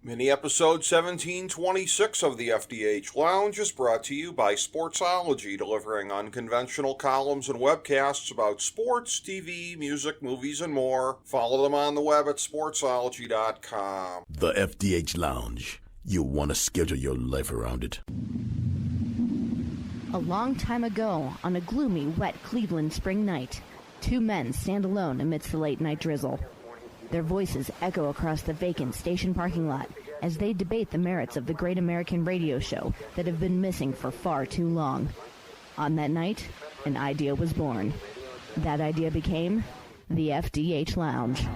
Mini episode 1726 of the FDH Lounge is brought to you by Sportsology, delivering unconventional columns and webcasts about sports, TV, music, movies, and more. Follow them on the web at sportsology.com. The FDH Lounge. You'll want to schedule your life around it. A long time ago, on a gloomy, wet Cleveland spring night, two men stand alone amidst the late-night drizzle. Their voices echo across the vacant station parking lot as they debate the merits of the great American radio show that have been missing for far too long. On that night, an idea was born. That idea became the FDH Lounge.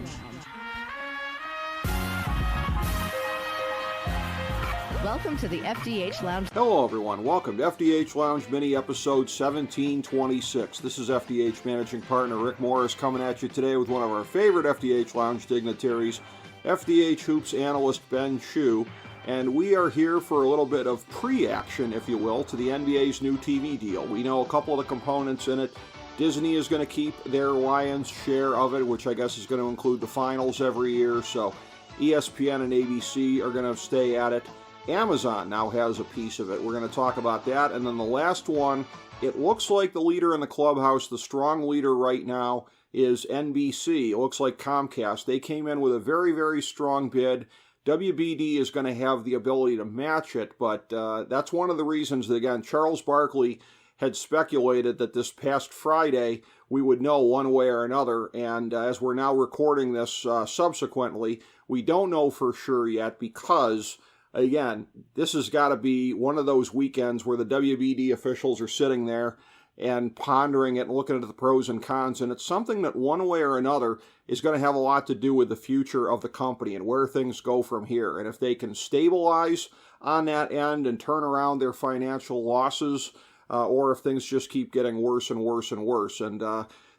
Welcome to the FDH Lounge. Hello, everyone. Welcome to FDH Lounge mini episode 1726. This is FDH Managing Partner Rick Morris coming at you today with one of our favorite FDH Lounge dignitaries, FDH Hoops analyst Ben Chu, and we are here for a little bit of pre-action, if you will, to the NBA's new TV deal. We know a couple of the components in it. Disney is going to keep their lion's share of it, which I guess is going to include the finals every year, so ESPN and ABC are going to stay at it. Amazon now has a piece of it. We're going to talk about that. And then the last one, it looks like the leader in the clubhouse, the strong leader right now, is NBC. It looks like Comcast. They came in with a very, very strong bid. WBD is going to have the ability to match it, but that's one of the reasons that, again, Charles Barkley had speculated that this past Friday we would know one way or another, and as we're now recording this subsequently, we don't know for sure yet because, again, this has got to be one of those weekends where the WBD officials are sitting there and pondering it and looking at the pros and cons, and it's something that one way or another is going to have a lot to do with the future of the company and where things go from here. And if they can stabilize on that end and turn around their financial losses, or if things just keep getting worse and worse and worse. And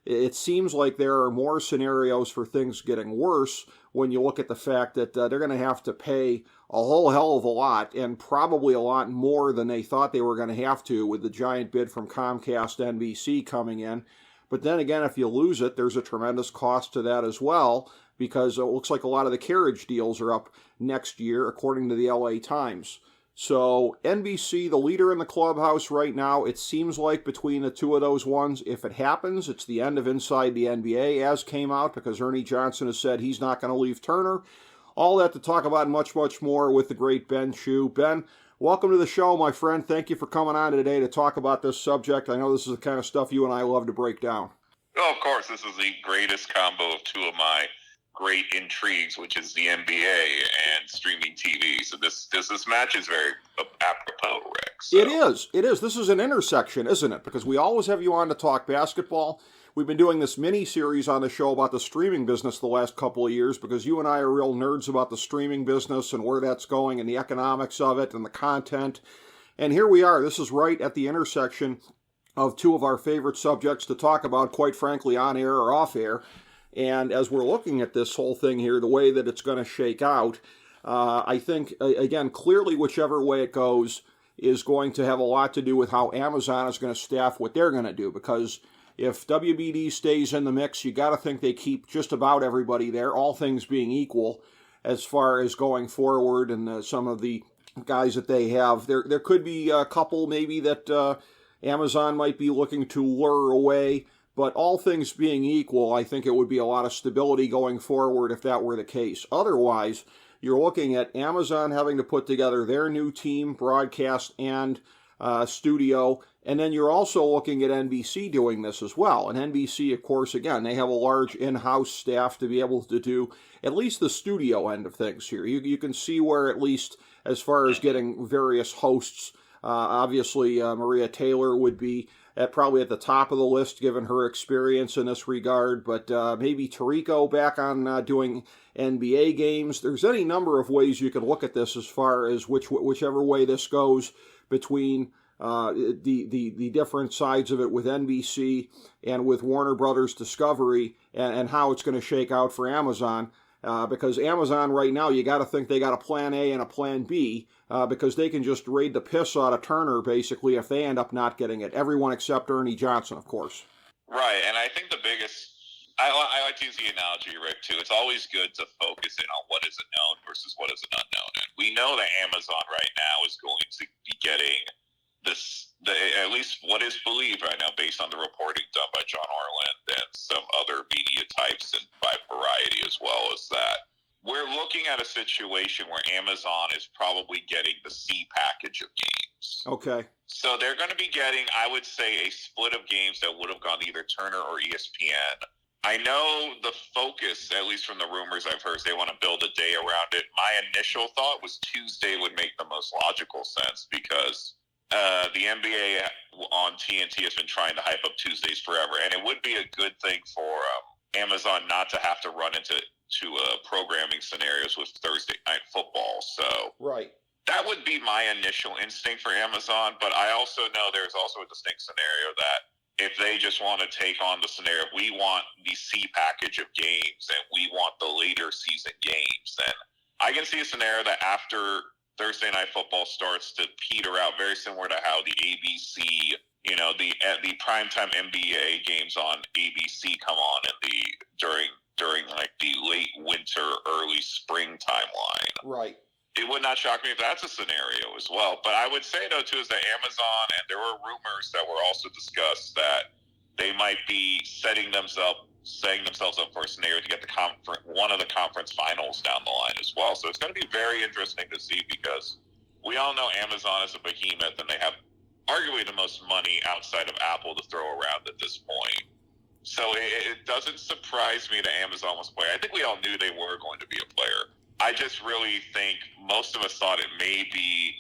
it seems like there are more scenarios for things getting worse when you look at the fact that they're going to have to pay a whole hell of a lot, and probably a lot more than they thought they were going to have to with the giant bid from Comcast NBC coming in. But then again, if you lose it, there's a tremendous cost to that as well, because it looks like a lot of the carriage deals are up next year, according to the LA Times. So NBC, the leader in the clubhouse right now, it seems like between the two of those ones, if it happens, it's the end of Inside the NBA, as came out, because Ernie Johnson has said he's not going to leave Turner. All that to talk about and much, much more with the great Ben Chu. Ben, welcome to the show, my friend. Thank you for coming on today to talk about this subject. I know this is the kind of stuff you and I love to break down. Oh, of course. This is the greatest combo of two of my great intrigues, which is the NBA and streaming TV. So this match is very apropos, Rick. So. It is. This is an intersection, isn't it? Because we always have you on to talk basketball. We've been doing this mini-series on the show about the streaming business the last couple of years because you and I are real nerds about the streaming business and where that's going and the economics of it and the content. And here we are. This is right at the intersection of two of our favorite subjects to talk about, quite frankly, on air or off air. And as we're looking at this whole thing here, the way that it's going to shake out, I think, again, clearly whichever way it goes is going to have a lot to do with how Amazon is going to staff what they're going to do, because if WBD stays in the mix, you got to think they keep just about everybody there, all things being equal, as far as going forward and some of the guys that they have. There could be a couple maybe that Amazon might be looking to lure away, but all things being equal, I think it would be a lot of stability going forward if that were the case. Otherwise, you're looking at Amazon having to put together their new team, broadcast and studio, and then you're also looking at NBC doing this as well. And NBC, of course, again, they have a large in-house staff to be able to do at least the studio end of things here. You can see where, at least as far as getting various hosts, obviously Maria Taylor would be probably at the top of the list given her experience in this regard, but maybe Tirico back on doing NBA games. There's any number of ways you can look at this as far as whichever way this goes between the different sides of it with NBC and with Warner Brothers Discovery and how it's going to shake out for Amazon. Because Amazon right now, you got to think they got a plan A and a plan B, because they can just raid the piss out of Turner, basically, if they end up not getting it. Everyone except Ernie Johnson, of course. Right, and I think the biggest, I like to use the analogy, Rick, too. It's always good to focus in on what is a known versus what is an unknown. And we know that Amazon right now is going to be getting at least what is believed right now, based on the reporting done by John Harland and some other media types and by Variety as well, is that we're looking at a situation where Amazon is probably getting the C package of games. Okay. So they're going to be getting, I would say, a split of games that would have gone to either Turner or ESPN. I know the focus, at least from the rumors I've heard, is they want to build a day around it. My initial thought was Tuesday would make the most logical sense, because the NBA on TNT has been trying to hype up Tuesdays forever, and it would be a good thing for Amazon not to have to run into programming scenarios with Thursday night football. So right. That would be my initial instinct for Amazon, but I also know there's also a distinct scenario that if they just want to take on the scenario, we want the C package of games and we want the later season games, then I can see a scenario that after Thursday night football starts to peter out, very similar to how the ABC, the primetime NBA games on ABC come on during like the late winter, early spring timeline. Right. It would not shock me if that's a scenario as well. But I would say, though, too, is that Amazon, and there were rumors that were also discussed that they might be setting themselves up for a scenario to get one of the conference finals down the line as well. So it's going to be very interesting to see, because we all know Amazon is a behemoth and they have arguably the most money outside of Apple to throw around at this point. So it doesn't surprise me that Amazon was a player. I think we all knew they were going to be a player. I just really think most of us thought it may be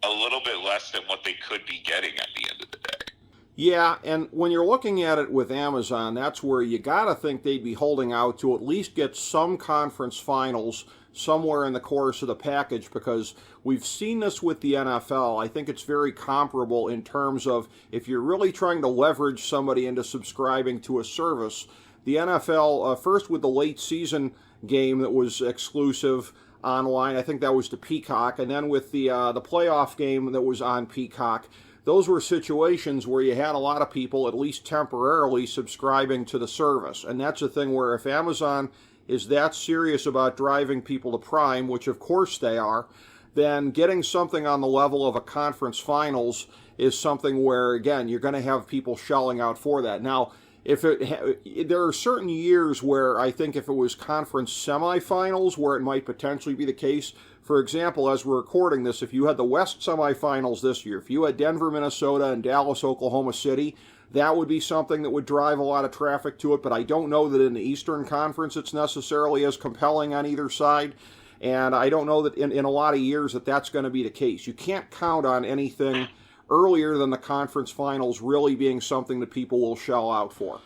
a little bit less than what they could be getting at the end of the day. Yeah, and when you're looking at it with Amazon, that's where you got to think they'd be holding out to at least get some conference finals somewhere in the course of the package, because we've seen this with the NFL. I think it's very comparable in terms of if you're really trying to leverage somebody into subscribing to a service. The NFL, first with the late season game that was exclusive online, I think that was to Peacock, and then with the playoff game that was on Peacock, those were situations where you had a lot of people, at least temporarily, subscribing to the service. And that's the thing where if Amazon is that serious about driving people to Prime, which of course they are, then getting something on the level of a conference finals is something where, again, you're going to have people shelling out for that. Now, there are certain years where I think if it was conference semifinals where it might potentially be the case. For example, as we're recording this, if you had the West semifinals this year, if you had Denver, Minnesota, and Dallas, Oklahoma City, that would be something that would drive a lot of traffic to it, but I don't know that in the Eastern Conference it's necessarily as compelling on either side, and I don't know that in a lot of years that's going to be the case. You can't count on anything earlier than the conference finals really being something that people will shell out for.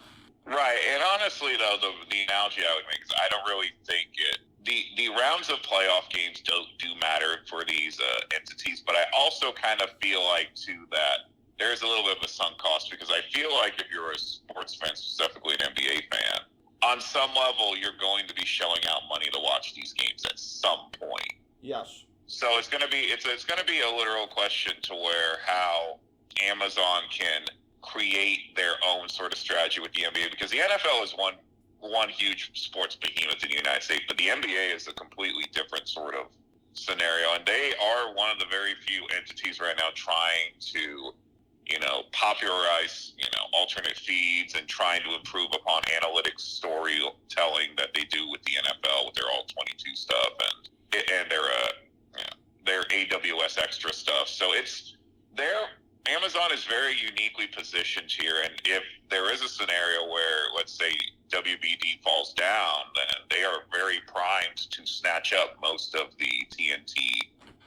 Right, and honestly, though, the analogy I would make is I don't really think the rounds of playoff games do matter for these entities, but I also kind of feel like, too, that there's a little bit of a sunk cost, because I feel like if you're a sports fan, specifically an NBA fan, on some level you're going to be shelling out money to watch these games at some point. Yes. So it's going to be a literal question to where how Amazon can create their own sort of strategy with the NBA, because the NFL is one huge sports behemoth in the United States, but the NBA is a completely different sort of scenario, and they are one of the very few entities right now trying to, popularize, alternate feeds and trying to improve upon analytics storytelling that they do with the NFL with their all 22 stuff and their AWS extra stuff. So Amazon is very uniquely positioned here, and if there is a scenario where, let's say, WBD falls down, then they are very primed to snatch up most of the TNT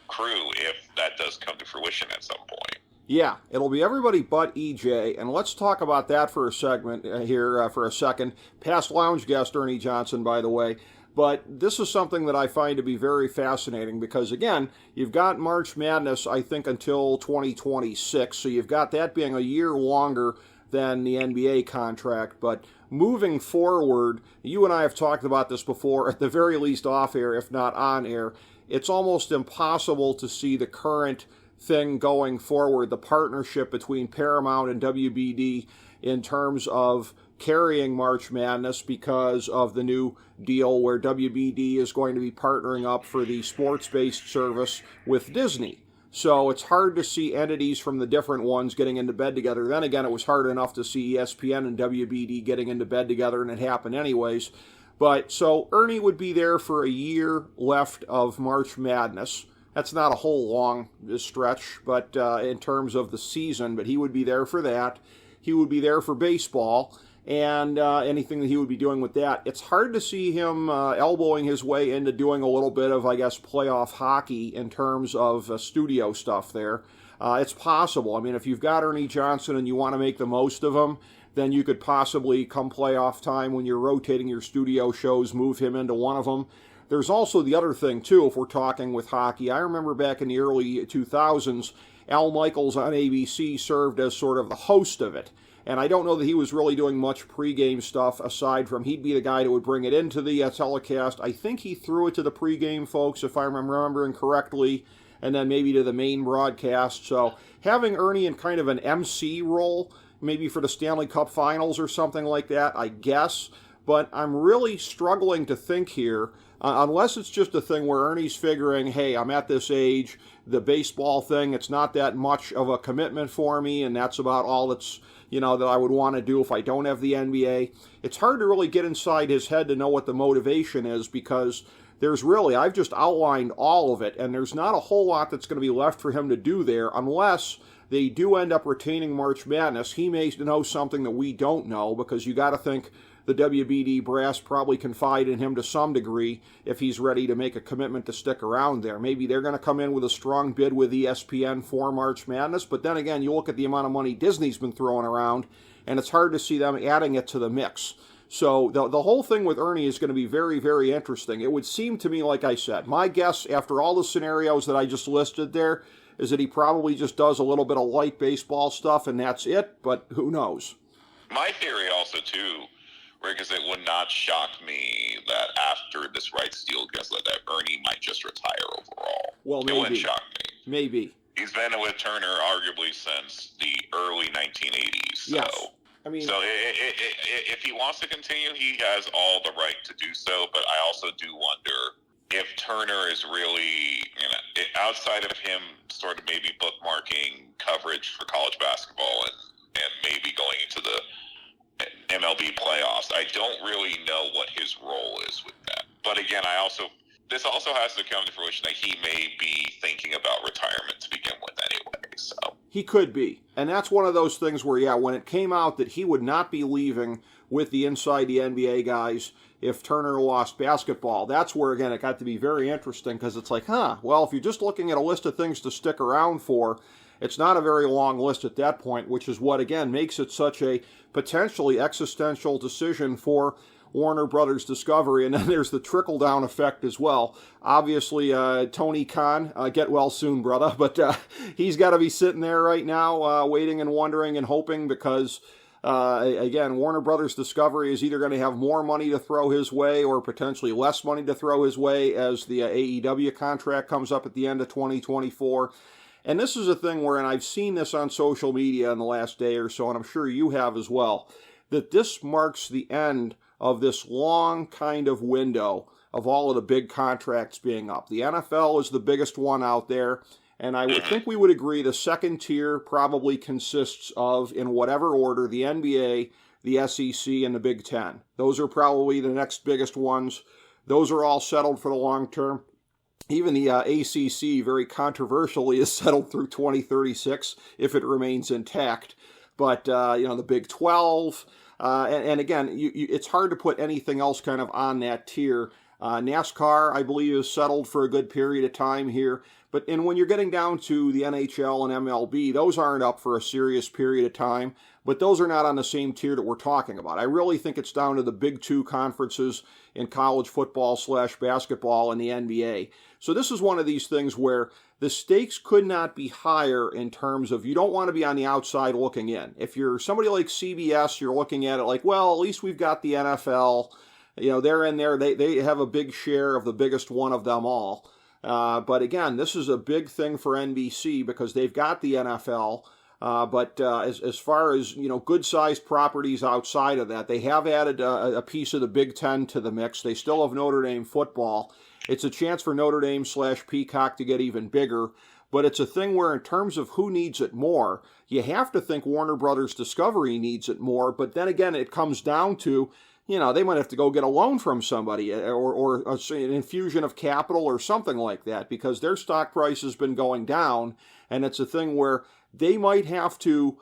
crew if that does come to fruition at some point. Yeah, it'll be everybody but EJ, and let's talk about that for a segment here for a second. Past lounge guest Ernie Johnson, by the way. But this is something that I find to be very fascinating because, again, you've got March Madness, I think, until 2026, so you've got that being a year longer than the NBA contract. But moving forward, you and I have talked about this before, at the very least off air, if not on air, it's almost impossible to see the current thing going forward, the partnership between Paramount and WBD in terms of carrying March Madness because of the new deal where WBD is going to be partnering up for the sports-based service with Disney. So it's hard to see entities from the different ones getting into bed together. Then again, it was hard enough to see ESPN and WBD getting into bed together, and it happened anyways. But so Ernie would be there for a year left of March Madness. That's not a whole long stretch, but in terms of the season, but he would be there for that. He would be there for baseball and anything that he would be doing with that. It's hard to see him elbowing his way into doing a little bit of, I guess, playoff hockey in terms of studio stuff there. It's possible. I mean, if you've got Ernie Johnson and you want to make the most of him, then you could possibly, come playoff time when you're rotating your studio shows, move him into one of them. There's also the other thing, too, if we're talking with hockey. I remember back in the early 2000s, Al Michaels on ABC served as sort of the host of it. And I don't know that he was really doing much pregame stuff aside from he'd be the guy that would bring it into the telecast. I think he threw it to the pregame folks, if I'm remembering correctly, and then maybe to the main broadcast. So having Ernie in kind of an MC role, maybe for the Stanley Cup Finals or something like that, I guess. But I'm really struggling to think here, unless it's just a thing where Ernie's figuring, hey, I'm at this age, the baseball thing, it's not that much of a commitment for me, and that's about all that's, that I would want to do if I don't have the NBA. It's hard to really get inside his head to know what the motivation is, because I've just outlined all of it, and there's not a whole lot that's going to be left for him to do there, unless they do end up retaining March Madness. He may know something that we don't know, because you got to think the WBD brass probably confide in him to some degree if he's ready to make a commitment to stick around there. Maybe they're going to come in with a strong bid with ESPN for March Madness, but then again, you look at the amount of money Disney's been throwing around, and it's hard to see them adding it to the mix. So the whole thing with Ernie is going to be very, very interesting. It would seem to me, like I said, my guess after all the scenarios that I just listed there is that he probably just does a little bit of light baseball stuff, and that's it, but who knows? My theory also, too, Rick, is it would not shock me that after this rights deal gets let, that Ernie might just retire overall. Well, maybe. It wouldn't shock me. Maybe. He's been with Turner arguably since the early 1980s. So. Yes. I mean, so if he wants to continue, he has all the right to do so, but I also do wonder if Turner is really, outside of him sort of maybe bookmarking coverage for college basketball and maybe going into the MLB playoffs, I don't really know what his role is with that. But again, this also has to come to fruition that he may be thinking about retirement to begin with anyway. So he could be. And that's one of those things where, when it came out that he would not be leaving with the Inside the NBA guys if Turner lost basketball, that's where, again, it got to be very interesting, because it's like, well, if you're just looking at a list of things to stick around for, it's not a very long list at that point, which is what, again, makes it such a potentially existential decision for Warner Brothers Discovery. And then there's the trickle-down effect as well. Obviously, Tony Khan, get well soon, brother, but he's got to be sitting there right now waiting and wondering and hoping, because, again, Warner Brothers Discovery is either going to have more money to throw his way or potentially less money to throw his way as the AEW contract comes up at the end of 2024. And this is a thing where, and I've seen this on social media in the last day or so, and I'm sure you have as well, that this marks the end of this long kind of window of all of the big contracts being up. The NFL is the biggest one out there, and I would think we would agree the second tier probably consists of, in whatever order, the NBA, the SEC, and the Big Ten. Those are probably the next biggest ones. Those are all settled for the long term. Even the ACC, very controversially, is settled through 2036 if it remains intact. But, the Big 12, and again, it's hard to put anything else kind of on that tier. NASCAR, I believe, is settled for a good period of time here. And when you're getting down to the NHL and MLB, those aren't up for a serious period of time. But those are not on the same tier that we're talking about. I really think it's down to the big two conferences in college football / basketball and the NBA. So this is one of these things where the stakes could not be higher in terms of you don't want to be on the outside looking in. If you're somebody like CBS, you're looking at it like, well, at least we've got the NFL. They're in there. They have a big share of the biggest one of them all. But again, this is a big thing for NBC because they've got the NFL. But as far as, good-sized properties outside of that, they have added a piece of the Big Ten to the mix. They still have Notre Dame football. It's a chance for Notre Dame / Peacock to get even bigger. But it's a thing where in terms of who needs it more, you have to think Warner Brothers Discovery needs it more. But then again, it comes down to, they might have to go get a loan from somebody or an infusion of capital or something like that because their stock price has been going down. And it's a thing where they might have to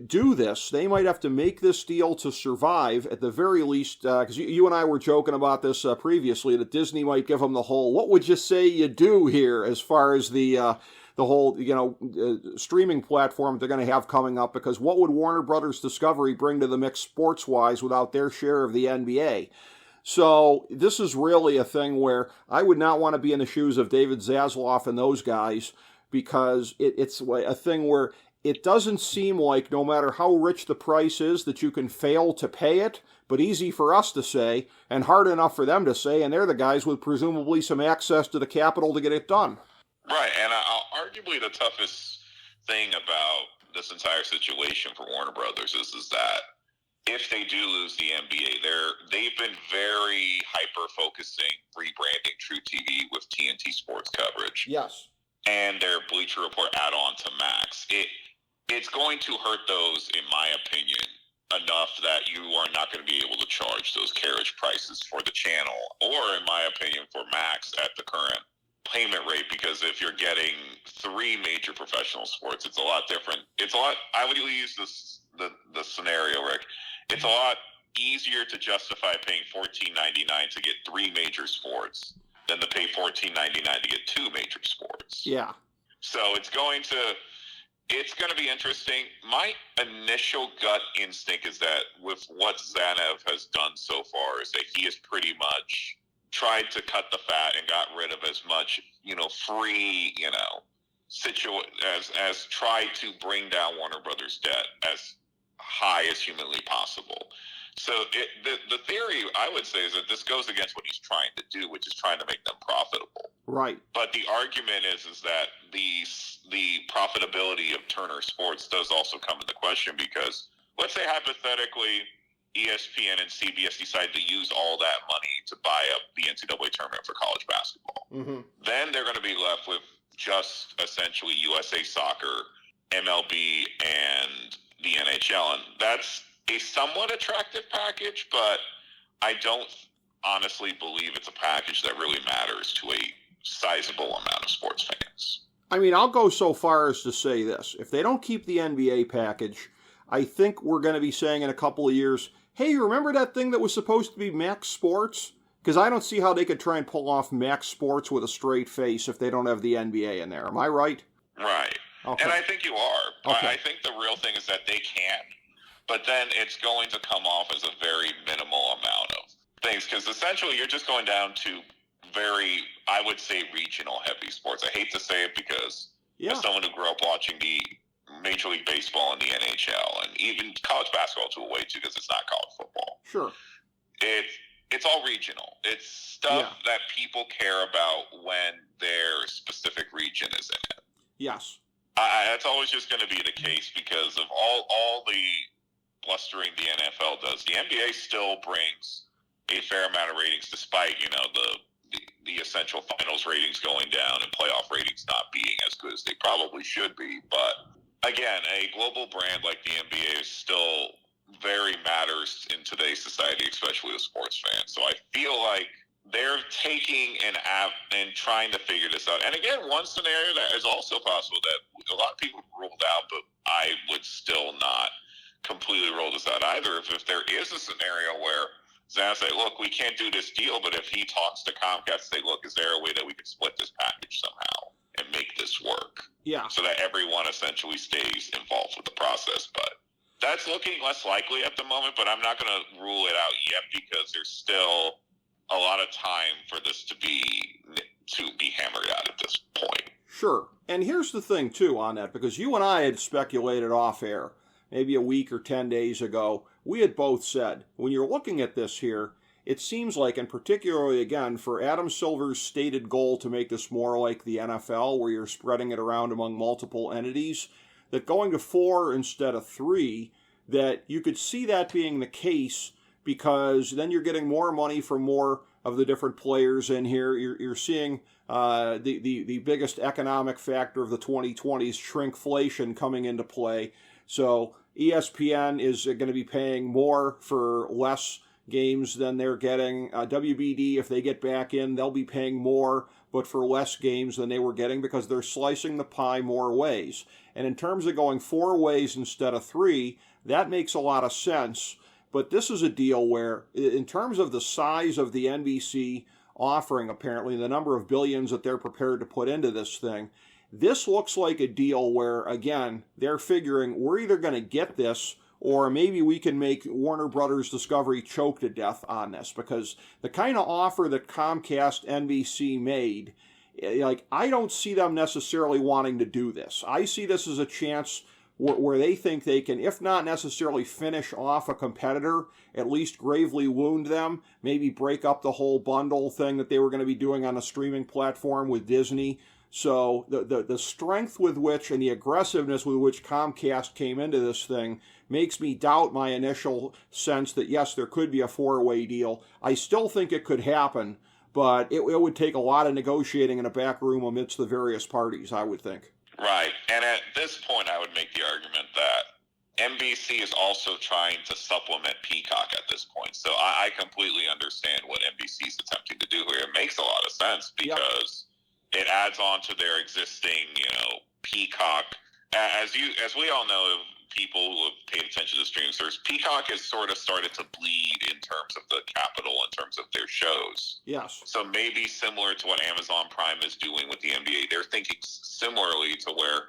do this. They might have to make this deal to survive at the very least, because you and I were joking about this previously, that Disney might give them the whole, what would you say you do here as far as the whole, streaming platform they're going to have coming up, because what would Warner Brothers Discovery bring to the mix sports-wise without their share of the NBA? So this is really a thing where I would not want to be in the shoes of David Zaslav and those guys, because it's a thing where it doesn't seem like, no matter how rich the price is, that you can fail to pay it, but easy for us to say, and hard enough for them to say, and they're the guys with presumably some access to the capital to get it done. Right, and arguably the toughest thing about this entire situation for Warner Brothers is that if they do lose the NBA, they've been very hyper-focusing rebranding True TV with TNT Sports coverage. Yes. And their Bleacher Report add-on to Max. It's going to hurt those, in my opinion, enough that you are not going to be able to charge those carriage prices for the channel, or, in my opinion, for Max at the current payment rate, because if you're getting 3 major professional sports, it's a lot different. I would use the scenario, Rick. It's a lot easier to justify paying $14.99 to get 3 major sports than to pay $14.99 to get 2 major sports. Yeah. So it's going to be interesting. My initial gut instinct is that with what Zanev has done so far is that he has pretty much tried to cut the fat and got rid of as much, free, as tried to bring down Warner Brothers debt as high as humanly possible. So the theory, I would say, is that this goes against what he's trying to do, which is trying to make them profitable. Right. But the argument is that the profitability of Turner Sports does also come into question, because let's say hypothetically ESPN and CBS decide to use all that money to buy up the NCAA tournament for college basketball. Mm-hmm. Then they're going to be left with just essentially USA Soccer, MLB, and the NHL. And that's a somewhat attractive package, but I don't honestly believe it's a package that really matters to a sizable amount of sports fans. I mean, I'll go so far as to say this. If they don't keep the NBA package, I think we're going to be saying in a couple of years, hey, you remember that thing that was supposed to be Max Sports? Because I don't see how they could try and pull off Max Sports with a straight face if they don't have the NBA in there. Am I right? Right. Okay. And I think you are. Okay. I think the real thing is that they can, but then it's going to come off as a very minimal amount of things, because essentially you're just going down to very, I would say, regional heavy sports. I hate to say it because as someone who grew up watching the Major League Baseball and the NHL and even college basketball to a way too, because it's not college football. Sure. It's all regional. It's stuff that people care about when their specific region is in it. Yes. That's always just going to be the case because of all the blustering the NFL does. The NBA still brings a fair amount of ratings, despite the essential finals ratings going down and playoff ratings not being as good as they probably should be. But again, a global brand like the NBA is still very matters in today's society, especially with sports fans. So I feel like they're taking an app and trying to figure this out. And again, one scenario that is also possible that a lot of people ruled out, but I would still not completely rule this out either. If there is a scenario where Zan say, look, we can't do this deal, but if he talks to Comcast, say, look, is there a way that we could split this package somehow and make this work? Yeah. So that everyone essentially stays involved with the process. But that's looking less likely at the moment, but I'm not going to rule it out yet because there's still a lot of time for this to be hammered out at this point. Sure. And here's the thing, too, on that, because you and I had speculated off air maybe a week or 10 days ago. We had both said, when you're looking at this here, it seems like, and particularly, again, for Adam Silver's stated goal to make this more like the NFL, where you're spreading it around among multiple entities, that going to 4 instead of 3, that you could see that being the case, because then you're getting more money from more of the different players in here. You're seeing the biggest economic factor of the 2020s, shrinkflation, coming into play. So ESPN is going to be paying more for less games than they're getting. WBD, if they get back in, they'll be paying more, but for less games than they were getting, because they're slicing the pie more ways. And in terms of going 4 ways instead of 3, that makes a lot of sense. But this is a deal where, in terms of the size of the NBC offering, apparently, the number of billions that they're prepared to put into this thing, this looks like a deal where, again, they're figuring we're either going to get this, or maybe we can make Warner Brothers Discovery choke to death on this, because the kind of offer that Comcast NBC made, like, I don't see them necessarily wanting to do this. I see this as a chance where they think they can, if not necessarily finish off a competitor, at least gravely wound them, maybe break up the whole bundle thing that they were going to be doing on a streaming platform with Disney. So the strength with which and the aggressiveness with which Comcast came into this thing makes me doubt my initial sense that, yes, there could be a 4-way deal. I still think it could happen, but it would take a lot of negotiating in a back room amidst the various parties, I would think. Right. And at this point, I would make the argument that NBC is also trying to supplement Peacock at this point. So I completely understand what NBC is attempting to do here. It makes a lot of sense, because it adds on to their existing, Peacock. As we all know, people who have paid attention to streaming service, Peacock has sort of started to bleed in terms of the capital, in terms of their shows. Yes. So maybe similar to what Amazon Prime is doing with the NBA, they're thinking similarly to where,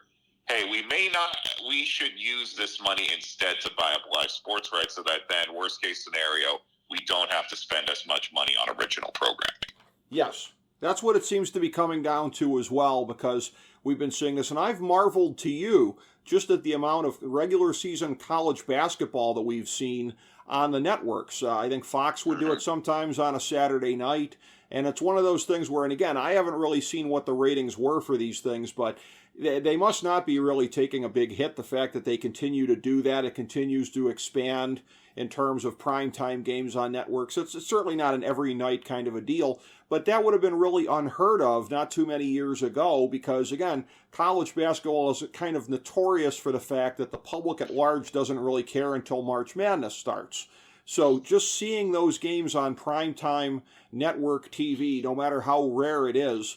hey, we should use this money instead to buy up live sports rights, so that then, worst case scenario, we don't have to spend as much money on original programming. Yes. That's what it seems to be coming down to as well, because we've been seeing this, and I've marveled to you just at the amount of regular season college basketball that we've seen on the networks. I think Fox would do it sometimes on a Saturday night, and it's one of those things where, and again, I haven't really seen what the ratings were for these things, but they must not be really taking a big hit, the fact that they continue to do that. It continues to expand in terms of primetime games on networks. It's certainly not an every night kind of a deal, but that would have been really unheard of not too many years ago, because, again, college basketball is kind of notorious for the fact that the public at large doesn't really care until March Madness starts. So just seeing those games on primetime network TV, no matter how rare it is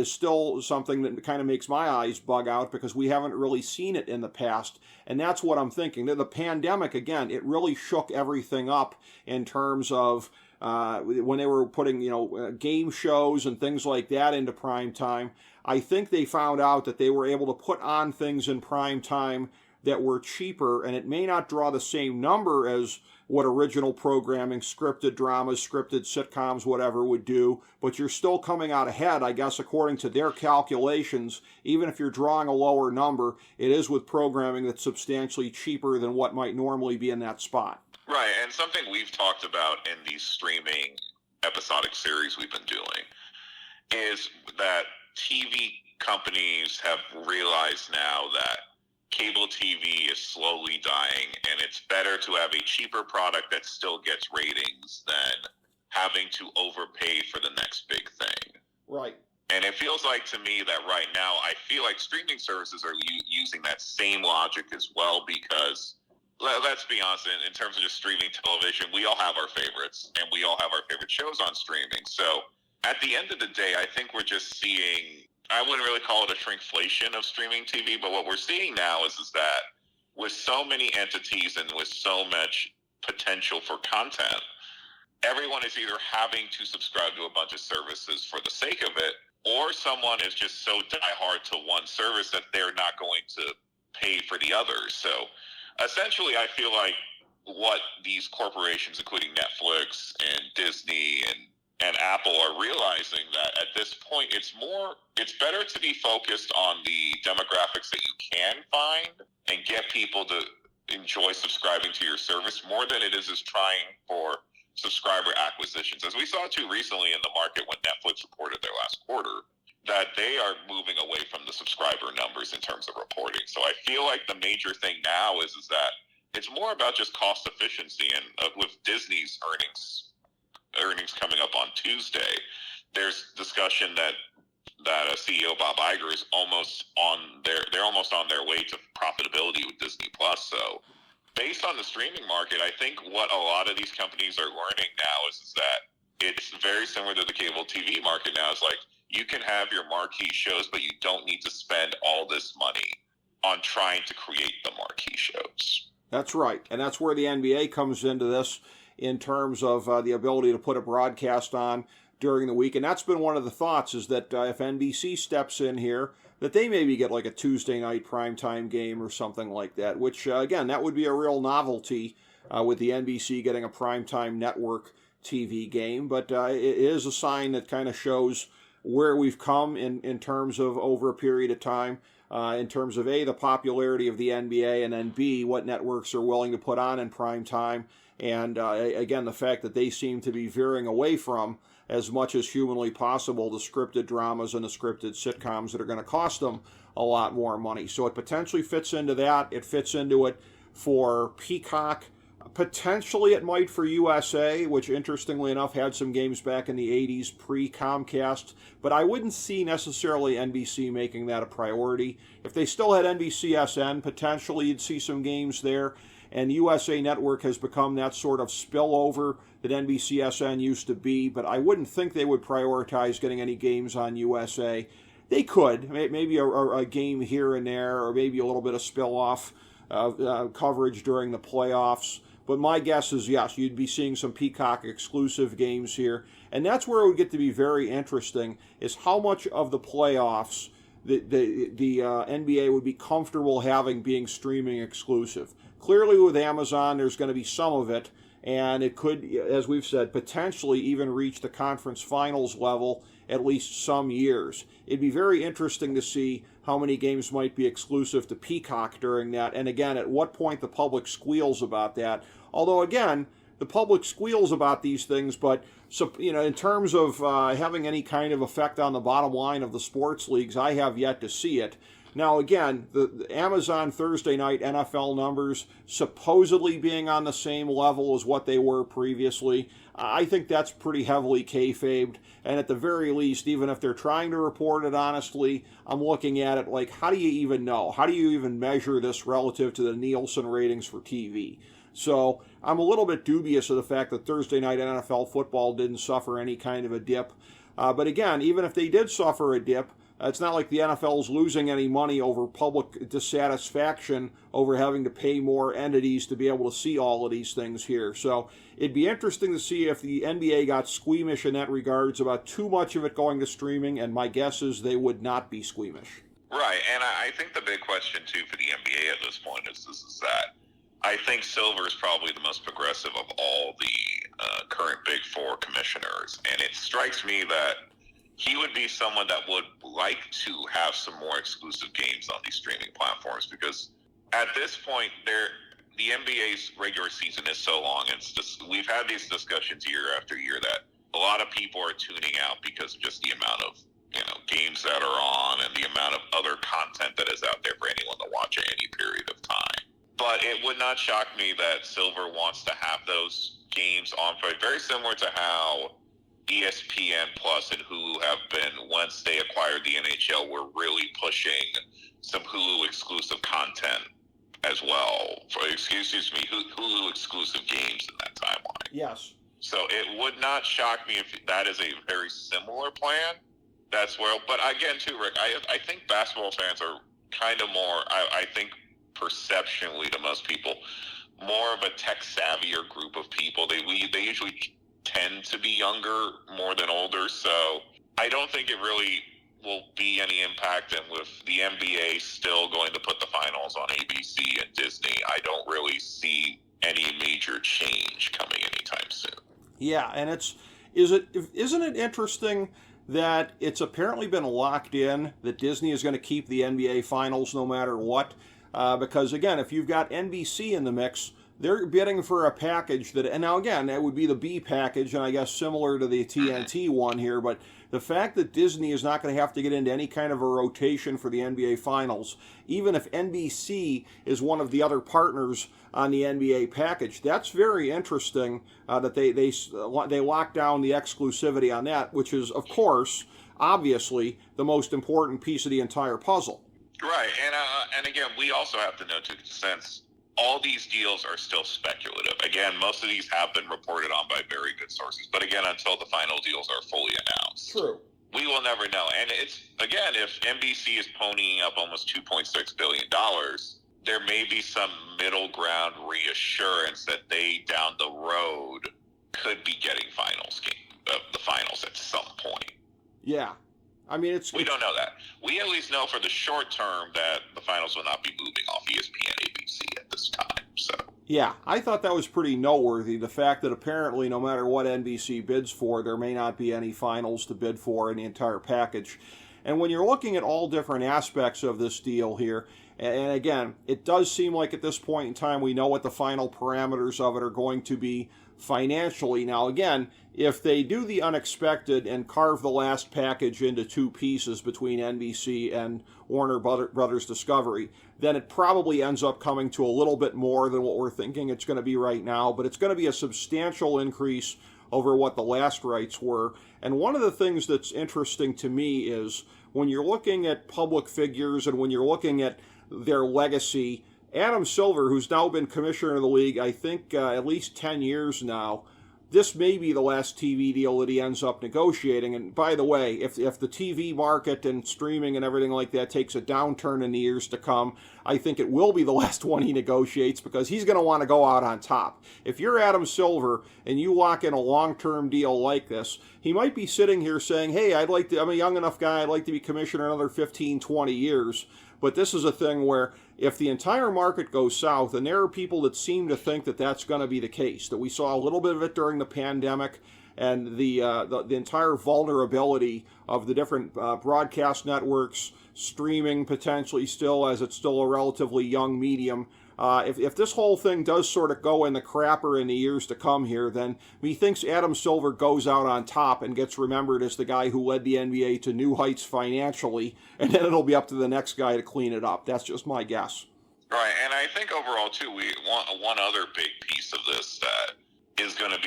still something that kind of makes my eyes bug out, because we haven't really seen it in the past. And that's what I'm thinking. The pandemic, again, it really shook everything up in terms of when they were putting, game shows and things like that into prime time. I think they found out that they were able to put on things in prime time that were cheaper, and it may not draw the same number as what original programming, scripted dramas, scripted sitcoms, whatever, would do, but you're still coming out ahead, I guess, according to their calculations. Even if you're drawing a lower number, it is with programming that's substantially cheaper than what might normally be in that spot. Right, and something we've talked about in these streaming episodic series we've been doing is that TV companies have realized now that cable TV is slowly dying, and it's better to have a cheaper product that still gets ratings than having to overpay for the next big thing. Right. And it feels like to me that right now, I feel like streaming services are using that same logic as well, because let's be honest, in terms of just streaming television, we all have our favorites, and we all have our favorite shows on streaming. So at the end of the day, I think we're just seeing, I wouldn't really call it a shrinkflation of streaming TV, but what we're seeing now is that with so many entities and with so much potential for content, everyone is either having to subscribe to a bunch of services for the sake of it, or someone is just so diehard to one service that they're not going to pay for the others. So essentially, I feel like what these corporations, including Netflix and Disney and Apple, are realizing that at this point, it's better to be focused on the demographics that you can find and get people to enjoy subscribing to your service more than it is trying for subscriber acquisitions. As we saw too recently in the market when Netflix reported their last quarter, that they are moving away from the subscriber numbers in terms of reporting. So I feel like the major thing now is that it's more about just cost efficiency. And with Disney's earnings coming up on Tuesday, there's discussion that CEO Bob Iger is almost on their way to profitability with Disney Plus. So based on the streaming market, I think what a lot of these companies are learning now is that it's very similar to the cable TV market now. It's like, you can have your marquee shows, but you don't need to spend all this money on trying to create the marquee shows. That's right. And that's where the NBA comes into this in terms of the ability to put a broadcast on during the week. And that's been one of the thoughts, is that if NBC steps in here, that they maybe get like a Tuesday night primetime game or something like that, which, again, that would be a real novelty with the NBC getting a primetime network TV game. But it is a sign that kind of shows where we've come in terms of over a period of time, in terms of A, the popularity of the NBA, and then B, what networks are willing to put on in prime time. And again, the fact that they seem to be veering away from, as much as humanly possible, the scripted dramas and the scripted sitcoms that are going to cost them a lot more money. So it potentially fits into that. It fits into it for Peacock. Potentially it might for USA, which interestingly enough had some games back in the 80s pre-Comcast, but I wouldn't see necessarily NBC making that a priority. If they still had NBCSN, potentially you'd see some games there, and USA Network has become that sort of spillover that NBCSN used to be, but I wouldn't think they would prioritize getting any games on USA. They could, maybe a game here and there, or maybe a little bit of spill-off coverage during the playoffs. But my guess is, yes, you'd be seeing some Peacock exclusive games here. And that's where it would get to be very interesting, is how much of the playoffs the NBA would be comfortable having being streaming exclusive. Clearly with Amazon, there's going to be some of it, and it could, as we've said, potentially even reach the conference finals level at least some years. It'd be very interesting to see how many games might be exclusive to Peacock during that, and again, at what point the public squeals about that. Although, again, the public squeals about these things, but in terms of having any kind of effect on the bottom line of the sports leagues, I have yet to see it. Now, again, the Amazon Thursday night NFL numbers supposedly being on the same level as what they were previously, I think that's pretty heavily kayfabed. And at the very least, even if they're trying to report it honestly, I'm looking at it like, how do you even know? How do you even measure this relative to the Nielsen ratings for TV? So I'm a little bit dubious of the fact that Thursday night NFL football didn't suffer any kind of a dip. But again, even if they did suffer a dip, it's not like the NFL is losing any money over public dissatisfaction over having to pay more entities to be able to see all of these things here. So it'd be interesting to see if the NBA got squeamish in that regards about too much of it going to streaming, and my guess is they would not be squeamish. Right, and I think the big question, too, for the NBA at this point is that I think Silver is probably the most progressive of all the current Big Four commissioners, and it strikes me that he would be someone that would like to have some more exclusive games on these streaming platforms, because at this point, the NBA's regular season is so long. We've had these discussions year after year that a lot of people are tuning out because of just the amount of games that are on and the amount of other content that is out there for anyone to watch at any period of time. But it would not shock me that Silver wants to have those games on, very similar to how ESPN Plus and Hulu have been, once they acquired the NHL, were really pushing some Hulu exclusive content as well. Hulu exclusive games in that timeline. Yes. So it would not shock me if that is a very similar plan. That's where, but again, too, Rick, I think basketball fans are kind of more, I think perceptionally to most people, more of a tech-savvier group of people. They usually tend to be younger more than older, so I don't think it really will be any impact. And with the NBA still going to put the finals on ABC and Disney, I don't really see any major change coming anytime soon. Yeah, and isn't it interesting that it's apparently been locked in that Disney is going to keep the NBA finals no matter what? Because again, if you've got NBC in the mix, they're bidding for a package that, and now again, that would be the B package, and I guess similar to the TNT one here, but the fact that Disney is not going to have to get into any kind of a rotation for the NBA Finals, even if NBC is one of the other partners on the NBA package, that's very interesting that they lock down the exclusivity on that, which is, of course, obviously, the most important piece of the entire puzzle. Right, and again, we also have to know, too, since all these deals are still speculative. Again, most of these have been reported on by very good sources, but again, until the final deals are fully announced, true, we will never know. And it's, again, if NBC is ponying up almost $2.6 billion, there may be some middle ground reassurance that they, down the road, could be getting the finals at some point. Yeah. I mean, we don't know that. We at least know for the short term that the finals will not be moving off ESPN ABC at this time. So yeah, I thought that was pretty noteworthy, the fact that apparently no matter what NBC bids for, there may not be any finals to bid for in the entire package. And when you're looking at all different aspects of this deal here, and again, it does seem like at this point in time we know what the final parameters of it are going to be financially. Now again, if they do the unexpected and carve the last package into two pieces between NBC and Warner Brothers Discovery, then it probably ends up coming to a little bit more than what we're thinking it's going to be right now, but it's going to be a substantial increase over what the last rights were. And one of the things that's interesting to me is when you're looking at public figures and when you're looking at their legacy, Adam Silver, who's now been commissioner of the league, I think at least 10 years now, this may be the last TV deal that he ends up negotiating. And by the way, if the TV market and streaming and everything like that takes a downturn in the years to come, I think it will be the last one he negotiates because he's going to want to go out on top. If you're Adam Silver and you lock in a long-term deal like this, he might be sitting here saying, hey, I'm a young enough guy, I'd like to be commissioner another 15, 20 years. But this is a thing where if the entire market goes south, and there are people that seem to think that that's going to be the case, that we saw a little bit of it during the pandemic and the entire vulnerability of the different broadcast networks, streaming potentially still, as it's still a relatively young medium. If this whole thing does sort of go in the crapper in the years to come here, then methinks Adam Silver goes out on top and gets remembered as the guy who led the NBA to new heights financially, and then it'll be up to the next guy to clean it up. That's just my guess. Right, and I think overall too, we want one other big piece of this that is going to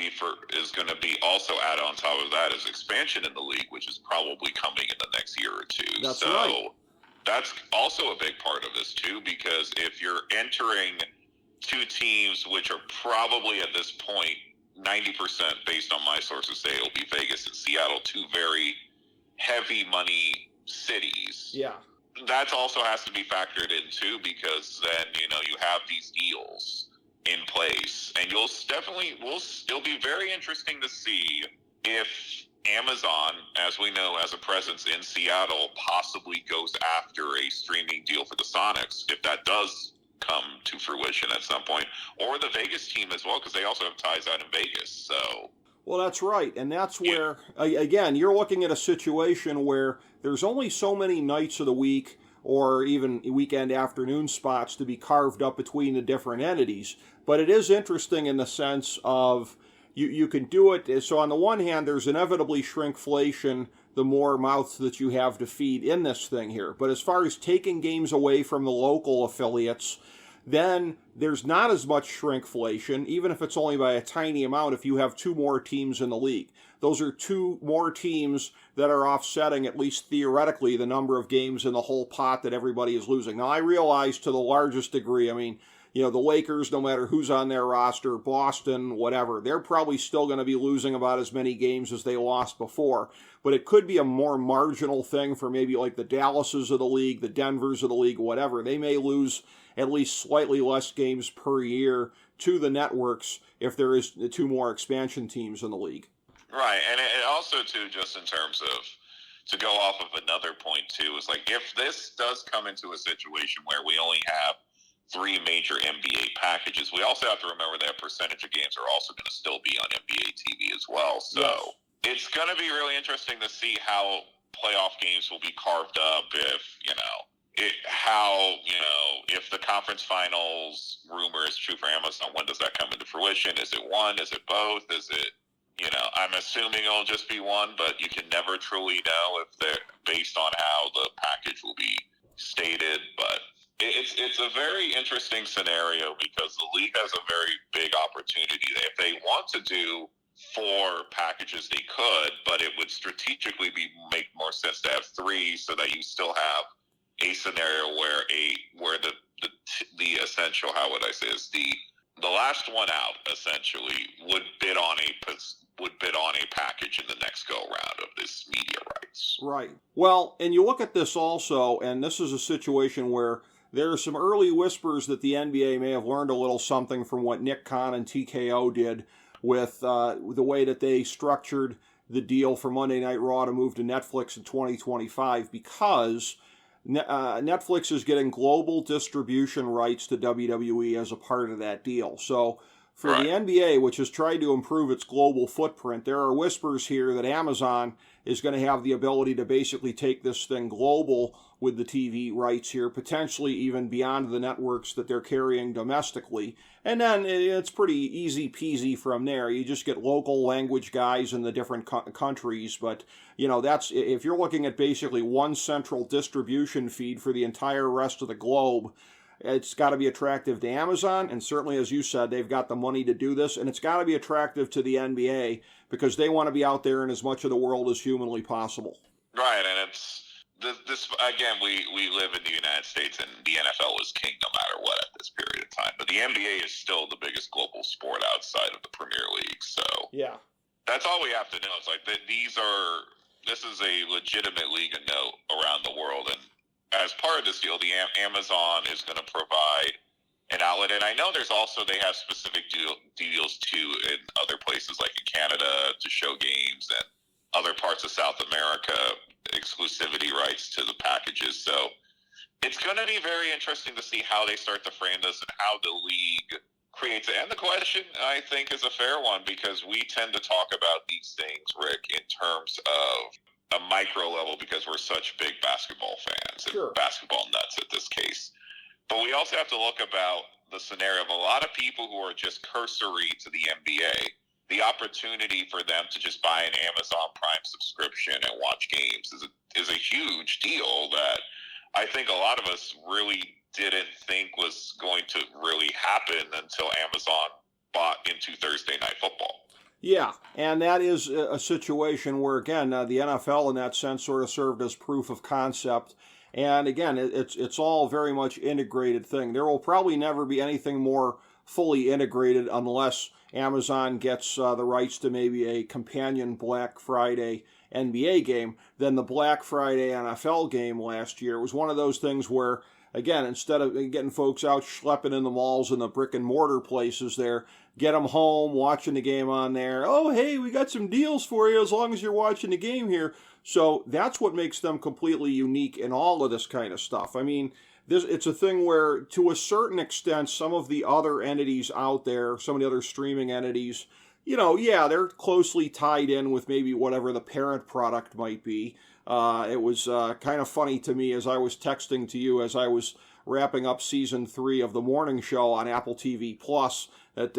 be also added on top of that is expansion in the league, which is probably coming in the next year or two. That's right. That's also a big part of this, too, because if you're entering two teams, which are probably at this point 90%, based on my sources, say it'll be Vegas and Seattle, two very heavy money cities. Yeah. That also has to be factored in, too, because then, you have these deals in place. And it'll be very interesting to see if Amazon, as we know, as a presence in Seattle, possibly goes after a streaming deal for the Sonics, if that does come to fruition at some point, or the Vegas team as well, because they also have ties out in Vegas. So, well, that's right, and that's where, again, you're looking at a situation where there's only so many nights of the week or even weekend afternoon spots to be carved up between the different entities, but it is interesting in the sense of You can do it. So on the one hand, there's inevitably shrinkflation the more mouths that you have to feed in this thing here. But as far as taking games away from the local affiliates, then there's not as much shrinkflation, even if it's only by a tiny amount if you have two more teams in the league. Those are two more teams that are offsetting, at least theoretically, the number of games in the whole pot that everybody is losing. Now, I realize to the largest degree, the Lakers, no matter who's on their roster, Boston, whatever, they're probably still going to be losing about as many games as they lost before. But it could be a more marginal thing for maybe like the Dallases of the league, the Denvers of the league, whatever. They may lose at least slightly less games per year to the networks if there is two more expansion teams in the league. Right, and it also, too, just in terms of, to go off of another point, too, is like if this does come into a situation where we only have three major NBA packages, we also have to remember that percentage of games are also going to still be on NBA TV as well. So yes. It's going to be really interesting to see how playoff games will be carved up how, if the conference finals rumor is true for Amazon, when does that come into fruition? Is it one? Is it both? Is it, I'm assuming it'll just be one, but you can never truly know if they're based on how the package will be stated. But it's a very interesting scenario because the league has a very big opportunity. If they want to do 4 packages, they could, but it would strategically make more sense to have 3 so that you still have a scenario where the essential, how would I say this, the last one out essentially would bid on a package in the next go round of this media rights. Right. Well, and you look at this also, and this is a situation where there are some early whispers that the NBA may have learned a little something from what Nick Khan and TKO did with the way that they structured the deal for Monday Night Raw to move to Netflix in 2025, because Netflix is getting global distribution rights to WWE as a part of that deal. So for the NBA, which has tried to improve its global footprint, there are whispers here that Amazon is going to have the ability to basically take this thing global with the TV rights here, potentially even beyond the networks that they're carrying domestically. And then it's pretty easy peasy from there. You just get local language guys in the different countries. But, that's, if you're looking at basically one central distribution feed for the entire rest of the globe, it's got to be attractive to Amazon, and certainly, as you said, they've got the money to do this, and it's got to be attractive to the NBA because they want to be out there in as much of the world as humanly possible. Right, and it's this again. We live in the United States, and the NFL is king no matter what at this period of time. But the NBA is still the biggest global sport outside of the Premier League. So yeah, that's all we have to know. It's like this is a legitimate league of note around the world, and as part of this deal, the Amazon is going to provide an outlet. And I know they have specific deals too in other places like in Canada to show games and other parts of South America, exclusivity rights to the packages. So it's going to be very interesting to see how they start to frame this and how the league creates it. And the question, I think, is a fair one because we tend to talk about these things, Rick, in terms of a micro level because we're such big basketball fans and basketball nuts at this case. But we also have to look about the scenario of a lot of people who are just cursory to the NBA. The opportunity for them to just buy an Amazon Prime subscription and watch games is a huge deal that I think a lot of us really didn't think was going to really happen until Amazon bought into Thursday Night Football. Yeah, and that is a situation where, again, the NFL in that sense sort of served as proof of concept. And again, it's all very much integrated thing. There will probably never be anything more fully integrated unless Amazon gets the rights to maybe a companion Black Friday NBA game than the Black Friday NFL game last year. It was one of those things where, again, instead of getting folks out schlepping in the malls and the brick and mortar places there, get them home, watching the game on there. Oh, hey, we got some deals for you as long as you're watching the game here. So that's what makes them completely unique in all of this kind of stuff. I mean, it's a thing where, to a certain extent, some of the other entities out there, some of the other streaming entities, they're closely tied in with maybe whatever the parent product might be. It was kind of funny to me as I was texting to you as I was wrapping up season 3 of the morning show on Apple TV Plus that,